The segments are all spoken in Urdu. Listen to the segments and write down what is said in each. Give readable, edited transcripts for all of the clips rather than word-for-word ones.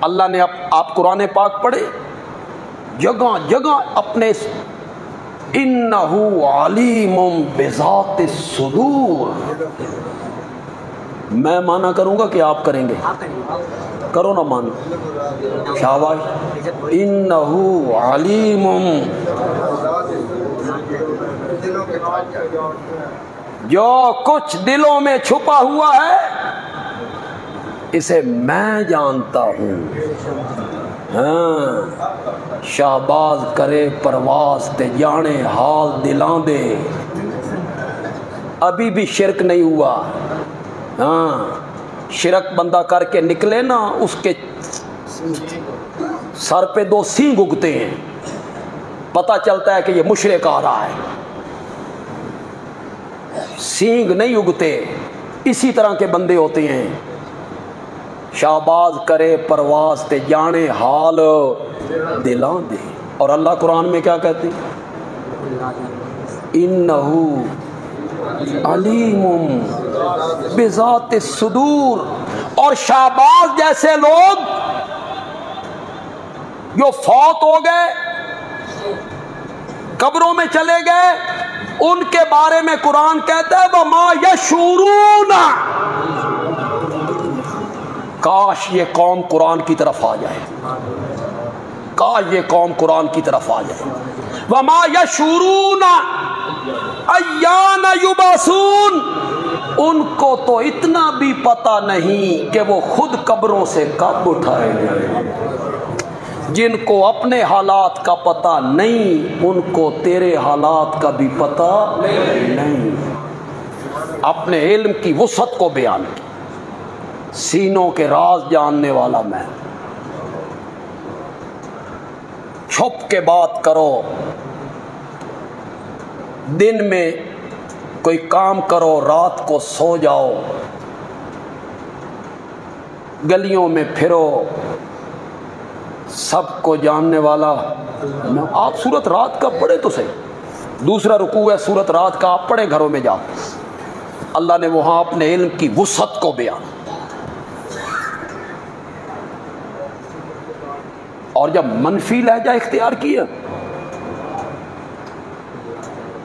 اللہ نے آپ قرآن پاک پڑھے جگہ جگہ اپنے انہو علیم بذات الصدور. میں مانا کروں گا کہ آپ کریں گے؟ کرو نا مانا. شاباش. انہو علیم، جو کچھ دلوں میں چھپا ہوا ہے اسے میں جانتا ہوں. ہاں، شہباز کرے پرواز تے جانے حال دلاں دے. ابھی بھی شرک نہیں ہوا. ہاں، شرک بندہ کر کے نکلے نا، اس کے سر پہ 2 سینگ اگتے ہیں، پتہ چلتا ہے کہ یہ مشرک آ رہا ہے. سینگ نہیں اگتے، اسی طرح کے بندے ہوتے ہیں. شہباز کرے پرواز تے جانے حال دلاں دے. اور اللہ قرآن میں کیا کہتے ہیں؟ انہو علیم بذات الصدور. اور شہباز جیسے لوگ جو فوت ہو گئے، قبروں میں چلے گئے، ان کے بارے میں قرآن کہتا ہے وَمَا يَشْعُرُونَ. کاش یہ قوم قرآن کی طرف آ جائے، کاش یہ قوم قرآن کی طرف آ جائے. وَمَا يَشْعُرُونَ أَيَّانَ يُبْعَثُونَ. ان کو تو اتنا بھی پتہ نہیں کہ وہ خود قبروں سے کب اٹھائے جائیں. جن کو اپنے حالات کا پتہ نہیں، ان کو تیرے حالات کا بھی پتہ نہیں. اپنے علم کی وسعت کو بیان کی، سینوں کے راز جاننے والا میں. چھپ کے بات کرو، دن میں کوئی کام کرو، رات کو سو جاؤ، گلیوں میں پھرو، سب کو جاننے والا. آپ سورت رات کا پڑھے تو صحیح، دوسرا رکوع ہے سورت رات کا، آپ پڑھے گھروں میں جا. اللہ نے وہاں اپنے علم کی وسعت کو بیان. اور جب منفی لہجہ اختیار کیا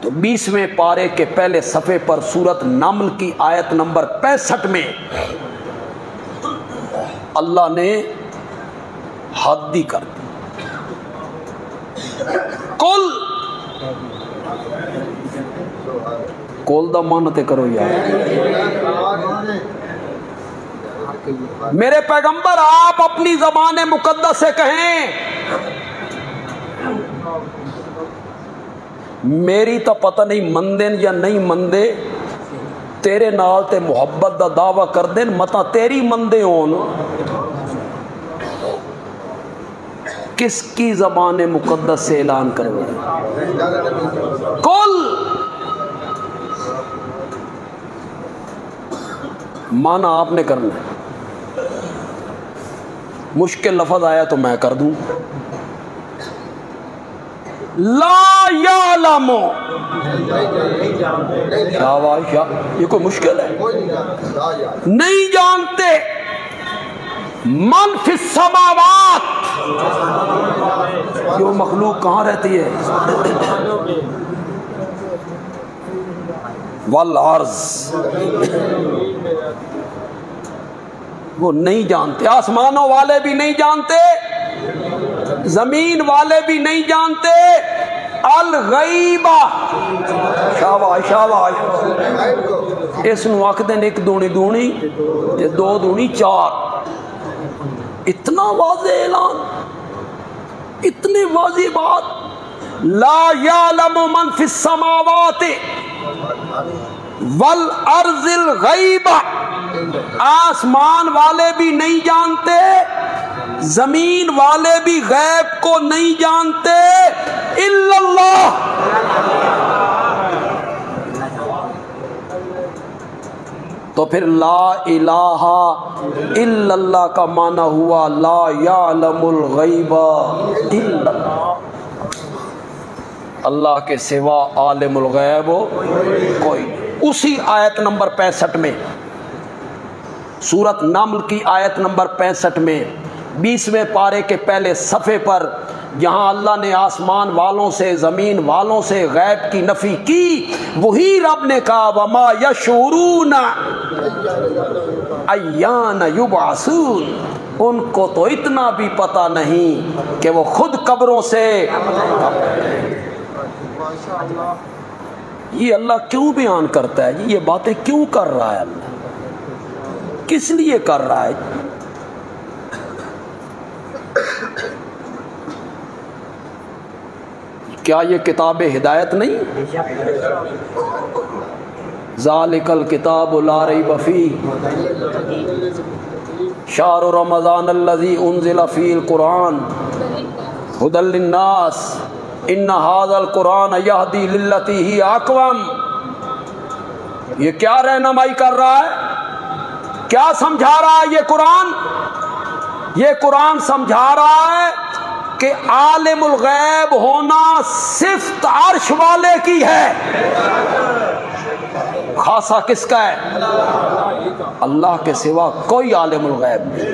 تو 20ویں پارے کے پہلے صفحے پر سورت نمل کی آیت نمبر 65 میں اللہ نے حد ہی کر دی. کل دا مانتے کرو یار. میرے پیغمبر آپ اپنی زبان مقدس سے کہیں، میری تو پتہ نہیں مندے یا نہیں مندے، تیرے نال تے محبت دا دعویٰ کر دیں، متا تیری مندے ہون. کس کی زبان مقدس سے اعلان کرو؟ کل مانا آپ نے کرنا ہے. مشکل لفظ آیا تو میں کر دوں. لا یعلم، شاباش، یہ کوئی مشکل ہے؟ نہیں جانتے. من فی السماوات، جو مخلوق کہاں رہتی ہے، والارض، وہ نہیں جانتے. آسمانوں والے بھی نہیں جانتے، زمین والے بھی نہیں جانتے. الغیبہ، شاباش شاباش. اس نو آکھ دیں 1 دونی دونی، 2 دونی 4. اتنا واضح اعلان، اتنی واضح بات. لا یعلم من فی السماوات والارض الغیبہ. آسمان والے بھی نہیں جانتے، زمین والے بھی غیب کو نہیں جانتے، الا اللہ. تو پھر لا الہ الا اللہ کا معنی ہوا لا یعلم الغیب الا اللہ. اللہ کے سوا عالم الغیب کوئی. اسی آیت نمبر 65 میں، سورت نمل کی آیت نمبر 65 میں 20ویں پارے کے پہلے صفحے پر جہاں اللہ نے آسمان والوں سے زمین والوں سے غیب کی نفی کی، وہی رب نے کہا وما یشعرون ایان یبعثون، ان کو تو اتنا بھی پتہ نہیں کہ وہ خود قبروں سے۔ یہ اللہ کیوں بیان کرتا ہے جی؟ یہ باتیں کیوں کر رہا ہے اللہ؟ کس لیے کر رہا ہے؟ کیا یہ کتاب ہدایت نہیں؟ ذالک الکتاب لا ریب فیہ شہر رمضان الذی انزل فیہ القرآن ھدی للناس ان ھذا القرآن یہدی للتی ہی اقوم۔ یہ کیا رہنمائی کر رہا ہے؟ کیا سمجھا رہا ہے یہ قرآن؟ یہ قرآن سمجھا رہا ہے کہ عالم الغیب ہونا صفت عرش والے کی ہے، خاصہ کس کا ہے؟ اللہ کے سوا کوئی عالم الغیب نہیں۔